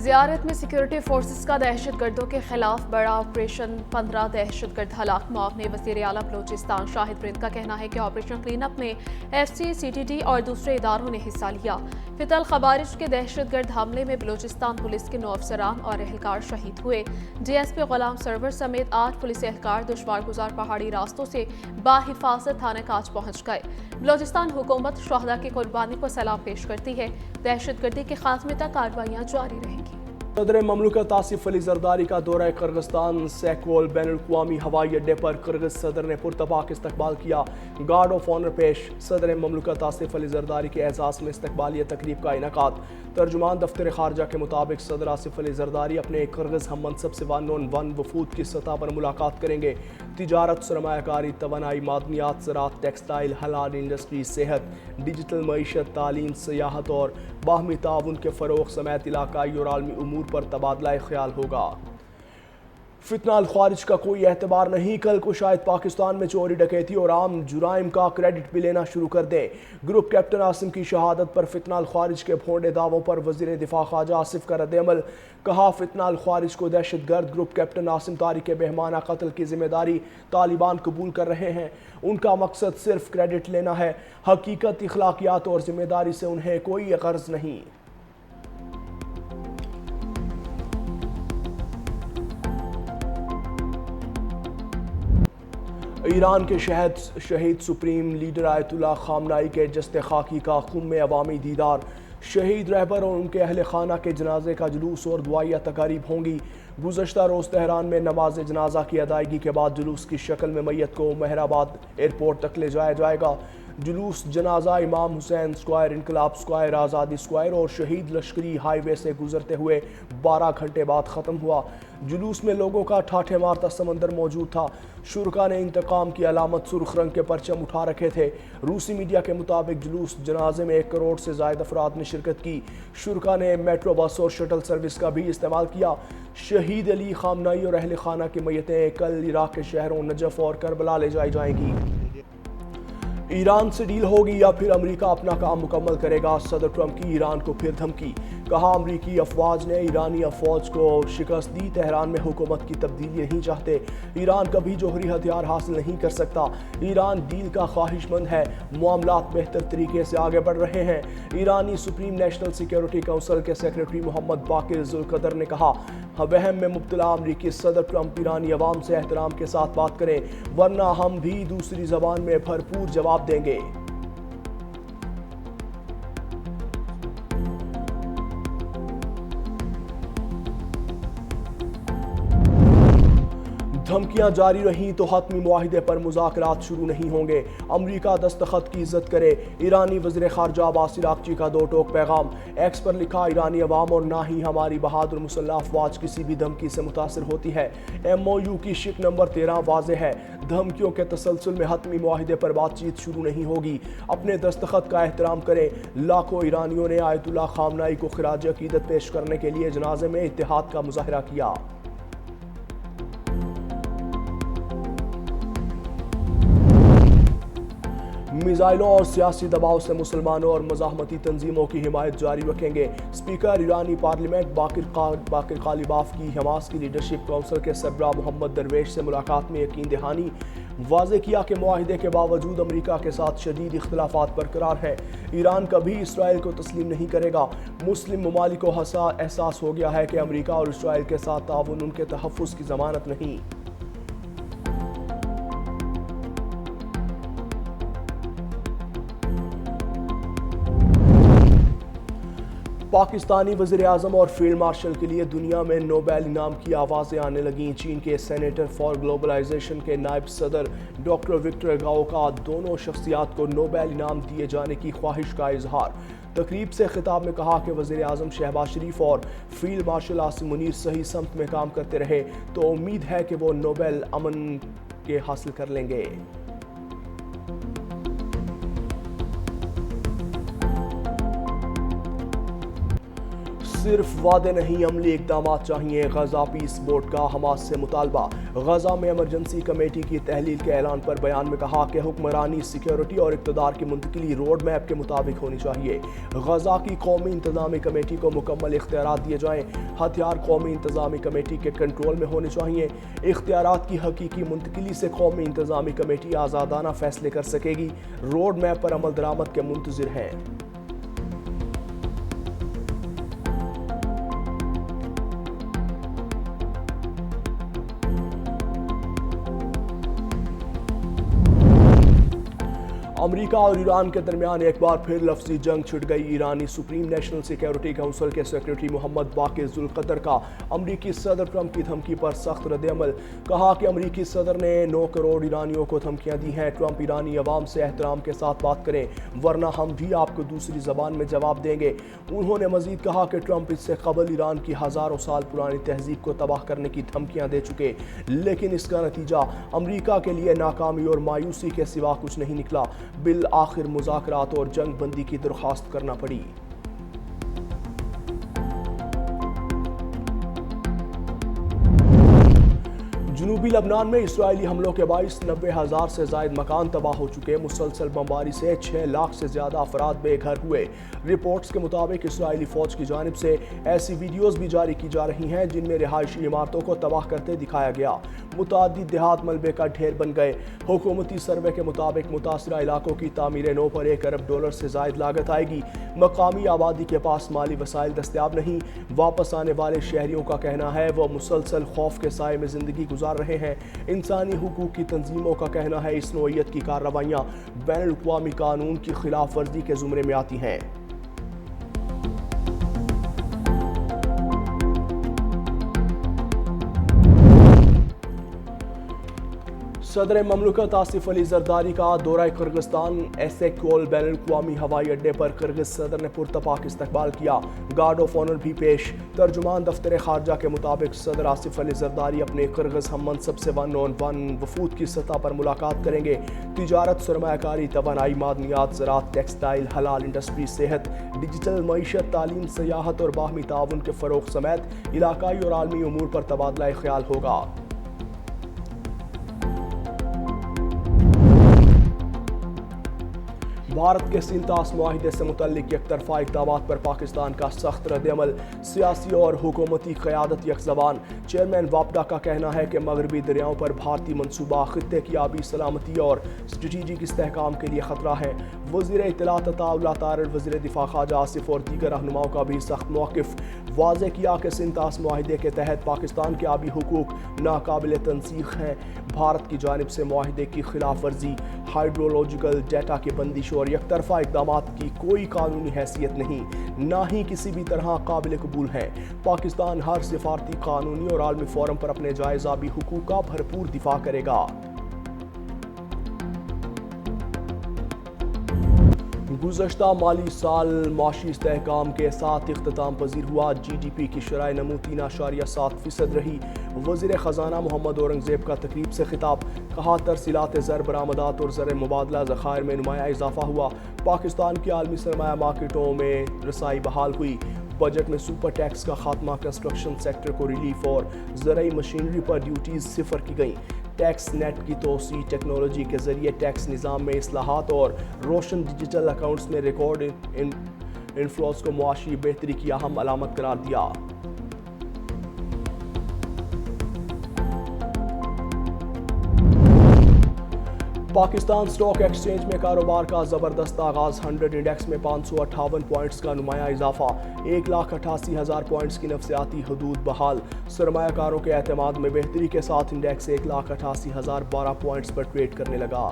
زیارت میں security forces کا دہشت گردوں کے خلاف بڑا آپریشن، 15 دہشت گرد ہلاک۔ معاون وزیر اعلیٰ بلوچستان شاہد پرند کا کہنا ہے کہ آپریشن کلین اپ میں F C, C T D اور دوسرے اداروں نے حصہ لیا۔ فتح الخوارج کے دہشت گرد حملے میں بلوچستان پولیس کے 9 افسران اور اہلکار شہید ہوئے۔ D S P Ghulam Sarwar سمیت 8 پولیس اہلکار دشوار گزار پہاڑی راستوں سے بحفاظت تھانہ کاج پہنچ گئے۔ بلوچستان حکومت شہداء کی قربانی کو سلام پیش کرتی ہے۔ دہشت گردی کے خاتمے تک کارروائیاں جاری رہیں گی۔ صدر مملکت آصف علی زرداری کا دورہ قرغستان، سیکول بین الاقوامی ہوائی اڈے پر قرغز صدر نے پرتپاک استقبال کیا۔ گارڈ آف آنر پیش۔ صدر مملکت آصف علی زرداری کے اعزاز میں استقبالیہ تقریب کا انعقاد۔ ترجمان دفتر خارجہ کے مطابق صدر آصف علی زرداری اپنے قرغز ہم منصب سے 1-on-1 وفود کی سطح پر ملاقات کریں گے۔ تجارت، سرمایہ کاری، توانائی، معدنیات، زراعت، ٹیکسٹائل، حلال انڈسٹری، صحت، ڈیجیٹل معیشت، تعلیم، سیاحت اور باہمی تعاون کے فروغ سمیت علاقائی اور عالمی امور پر تبادلہ خیال ہوگا۔ فتنہ الخوارج کا کوئی اعتبار نہیں، کل کو شاید پاکستان میں چوری ڈکیتی اور عام جرائم کا کریڈٹ بھی لینا شروع کر دیں۔ گروپ کیپٹن عاصم کی شہادت پر فتنہ الخوارج کے بھونڈے دعووں پر وزیر دفاع خواجہ آصف کا رد عمل۔ کہا، فتنہ الخوارج کو دہشت گرد گروپ کیپٹن عاصم طاری کے بہمانہ قتل کی ذمہ داری طالبان قبول کر رہے ہیں۔ ان کا مقصد صرف کریڈٹ لینا ہے، حقیقت، اخلاقیات اور ذمہ داری سے انہیں کوئی غرض نہیں۔ ایران کے شہید سپریم لیڈر آیت اللہ خامنائی کے جسد خاکی کا قم میں عوامی دیدار۔ شہید رہبر اور ان کے اہل خانہ کے جنازے کا جلوس اور دعائیہ تقاریب ہوں گی۔ گزشتہ روز تہران میں نماز جنازہ کی ادائیگی کے بعد جلوس کی شکل میں میت کو مہرآباد ایئرپورٹ تک لے جایا جائے گا۔ جلوس جنازہ امام حسین سکوائر، انقلاب سکوائر، آزادی سکوائر اور شہید لشکری ہائی وے سے گزرتے ہوئے 12 گھنٹے بعد ختم ہوا۔ جلوس میں لوگوں کا ٹھاٹھے مارتا سمندر موجود تھا۔ شرکاء نے انتقام کی علامت سرخ رنگ کے پرچم اٹھا رکھے تھے۔ روسی میڈیا کے مطابق جلوس جنازے میں 1 کروڑ سے زائد افراد نے شرکت کی۔ شرکاء نے میٹرو بس اور شٹل سروس کا بھی استعمال کیا۔ شہید علی خامنائی اور اہل خانہ کی میتیں کل عراق کے شہروں نجف اور کربلا لے جائی جائیں گی۔ ایران سے ڈیل ہوگی یا پھر امریکہ اپنا کام مکمل کرے گا؟ صدر ٹرمپ کی ایران کو پھر دھمکی۔ کہا، امریکی افواج نے ایرانی افواج کو شکست دی۔ تہران میں حکومت کی تبدیلی نہیں چاہتے۔ ایران کبھی جوہری ہتھیار حاصل نہیں کر سکتا۔ ایران ڈیل کا خواہش مند ہے۔ معاملات بہتر طریقے سے آگے بڑھ رہے ہیں۔ ایرانی سپریم نیشنل سیکیورٹی کونسل کے سیکریٹری محمد باقر ذوالقدر نے کہا، وہم میں مبتلا امریکی صدر ٹرمپ ایرانی عوام سے احترام کے ساتھ بات کریں، ورنہ ہم بھی دوسری زبان میں بھرپور جواب دیں گے۔ دھمکیاں جاری رہیں تو حتمی معاہدے پر مذاکرات شروع نہیں ہوں گے۔ امریکہ دستخط کی عزت کرے۔ ایرانی وزیر خارجہ عباس عراقچی کا 2 ٹوک پیغام۔ ایکس پر لکھا، ایرانی عوام اور نہ ہی ہماری بہادر مسلح افواج کسی بھی دھمکی سے متاثر ہوتی ہے۔ ایم او یو کی شق نمبر 13 واضح ہے، دھمکیوں کے تسلسل میں حتمی معاہدے پر بات چیت شروع نہیں ہوگی۔ اپنے دستخط کا احترام کریں۔ لاکھوں ایرانیوں نے آیت اللہ خامنائی کو خراج عقیدت پیش کرنے کے لیے جنازے میں اتحاد کا مظاہرہ کیا۔ میزائلوں اور سیاسی دباؤ سے مسلمانوں اور مزاحمتی تنظیموں کی حمایت جاری رکھیں گے۔ اسپیکر ایرانی پارلیمنٹ باقر قالیباف کی حماس کی لیڈرشپ کونسل کے سربراہ محمد درویش سے ملاقات میں یقین دہانی۔ واضح کیا کہ معاہدے کے باوجود امریکہ کے ساتھ شدید اختلافات برقرار ہیں۔ ایران کبھی اسرائیل کو تسلیم نہیں کرے گا۔ مسلم ممالک کو احساس ہو گیا ہے کہ امریکہ اور اسرائیل کے ساتھ تعاون ان کے تحفظ کی ضمانت نہیں۔ پاکستانی وزیر اعظم اور فیلڈ مارشل کے لیے دنیا میں نوبیل انعام کی آوازیں آنے لگیں۔ چین کے سینیٹر فار گلوبلائزیشن کے نائب صدر ڈاکٹر وکٹر گاؤ کا دونوں شخصیات کو نوبیل انعام دیے جانے کی خواہش کا اظہار۔ تقریب سے خطاب میں کہا کہ وزیر اعظم شہباز شریف اور فیلڈ مارشل عاصم منیر صحیح سمت میں کام کرتے رہے تو امید ہے کہ وہ نوبیل امن کے حاصل کر لیں گے۔ صرف وعدے نہیں، عملی اقدامات چاہیے۔ غزہ پیس بورڈ کا حماس سے مطالبہ۔ غزہ میں ایمرجنسی کمیٹی کی تحلیل کے اعلان پر بیان میں کہا کہ حکمرانی، سیکیورٹی اور اقتدار کی منتقلی روڈ میپ کے مطابق ہونی چاہیے۔ غزہ کی قومی انتظامی کمیٹی کو مکمل اختیارات دیے جائیں۔ ہتھیار قومی انتظامی کمیٹی کے کنٹرول میں ہونے چاہیے۔ اختیارات کی حقیقی منتقلی سے قومی انتظامی کمیٹی آزادانہ فیصلے کر سکے گی۔ روڈ میپ پر عمل درآمد کے منتظر ہیں۔ امریکہ اور ایران کے درمیان ایک بار پھر لفظی جنگ چھڑ گئی۔ ایرانی سپریم نیشنل سیکیورٹی کونسل کے سیکریٹری محمد باقر ذوالقدر کا امریکی صدر ٹرمپ کی دھمکی پر سخت رد عمل۔ کہا کہ امریکی صدر نے 9 کروڑ ایرانیوں کو دھمکیاں دی ہیں۔ ٹرمپ ایرانی عوام سے احترام کے ساتھ بات کریں ورنہ ہم بھی آپ کو دوسری زبان میں جواب دیں گے۔ انہوں نے مزید کہا کہ ٹرمپ اس سے قبل ایران کی ہزاروں سال پرانی تہذیب کو تباہ کرنے کی دھمکیاں دے چکے، لیکن اس کا نتیجہ امریکہ کے لیے ناکامی اور مایوسی کے سوا کچھ نہیں نکلا۔ بالآخر مذاکرات اور جنگ بندی کی درخواست کرنا پڑی۔ جنوبی لبنان میں اسرائیلی حملوں کے باعث 90,000 سے زائد مکان تباہ ہو چکے۔ مسلسل بمباری سے 6 لاکھ سے زیادہ افراد بے گھر ہوئے۔ رپورٹس کے مطابق اسرائیلی فوج کی جانب سے ایسی ویڈیوز بھی جاری کی جا رہی ہیں جن میں رہائشی عمارتوں کو تباہ کرتے دکھایا گیا۔ متعدد دیہات ملبے کا ڈھیر بن گئے۔ حکومتی سروے کے مطابق متاثرہ علاقوں کی تعمیر نو پر $1 ارب سے زائد لاگت آئے گی۔ مقامی آبادی کے پاس مالی وسائل دستیاب نہیں۔ واپس آنے والے شہریوں کا کہنا ہے وہ مسلسل خوف کے سائے میں زندگی گزار رہے ہیں۔ انسانی حقوق کی تنظیموں کا کہنا ہے اس نوعیت کی کارروائیاں بین الاقوامی قانون کی خلاف ورزی کے زمرے میں آتی ہیں۔ صدر مملکت آصف علی زرداری کا دورہ قرغستان۔ ایسے-کول بین الاقوامی ہوائی اڈے پر قرغز صدر نے پرتپاک استقبال کیا۔ گارڈ آف آنر بھی پیش۔ ترجمان دفتر خارجہ کے مطابق صدر آصف علی زرداری اپنے قرغز ہم منصب سے 1-on-1 وفود کی سطح پر ملاقات کریں گے۔ تجارت، سرمایہ کاری، توانائی، معدنیات، زراعت، ٹیکسٹائل، حلال انڈسٹری، صحت، ڈیجیٹل معیشت، تعلیم، سیاحت اور باہمی تعاون کے فروغ سمیت علاقائی اور عالمی امور پر تبادلہ خیال ہوگا۔ بھارت کے سینتاس معاہدے سے متعلق یک طرفہ اقدامات پر پاکستان کا سخت رد عمل۔ سیاسی اور حکومتی قیادت یک زبان۔ چیئرمین واپڈا کا کہنا ہے کہ مغربی دریاؤں پر بھارتی منصوبہ خطے کی آبی سلامتی اور اسٹریٹجک استحکام کے لیے خطرہ ہے۔ وزیر اطلاعات عطاء اللہ طارڑ، وزیر دفاع خواجہ آصف اور دیگر رہنماؤں کا بھی سخت موقف۔ واضح کیا کہ سینتاس معاہدے کے تحت پاکستان کے آبی حقوق ناقابل تنسیخ ہیں۔ بھارت کی جانب سے معاہدے کی خلاف ورزی، ہائیڈرولوجیکل ڈیٹا کی بندش اور یک طرفہ اقدامات کی کوئی قانونی حیثیت نہیں، نہ ہی کسی بھی طرح قابل قبول ہے۔ پاکستان ہر سفارتی، قانونی اور عالمی فورم پر اپنے جائز آبی حقوق کا بھرپور دفاع کرے گا۔ گزشتہ مالی سال معاشی استحکام کے ساتھ اختتام پذیر ہوا۔ جی ڈی پی کی شرح نمو 3.7% رہی۔ وزیر خزانہ محمد اورنگزیب کا تقریب سے خطاب۔ کہا ترسیلات زر، برآمدات اور زر مبادلہ ذخائر میں نمایاں اضافہ ہوا۔ پاکستان کی عالمی سرمایہ مارکیٹوں میں رسائی بحال ہوئی۔ بجٹ میں سپر ٹیکس کا خاتمہ، کنسٹرکشن سیکٹر کو ریلیف اور زرعی مشینری پر ڈیوٹیز صفر کی گئیں۔ ٹیکس نیٹ کی توسیع، ٹیکنالوجی کے ذریعے ٹیکس نظام میں اصلاحات اور روشن ڈیجیٹل اکاؤنٹس میں ریکارڈ انفلوز کو معاشی بہتری کی اہم علامت قرار دیا۔ پاکستان اسٹاک ایکسچینج میں کاروبار کا زبردست آغاز۔ 100 انڈیکس میں 558 پوائنٹس کا نمایاں اضافہ۔ 1,88,000 پوائنٹس کی نفسیاتی حدود بحال۔ سرمایہ کاروں کے اعتماد میں بہتری کے ساتھ انڈیکس 1,88,012 پوائنٹس پر ٹریڈ کرنے لگا۔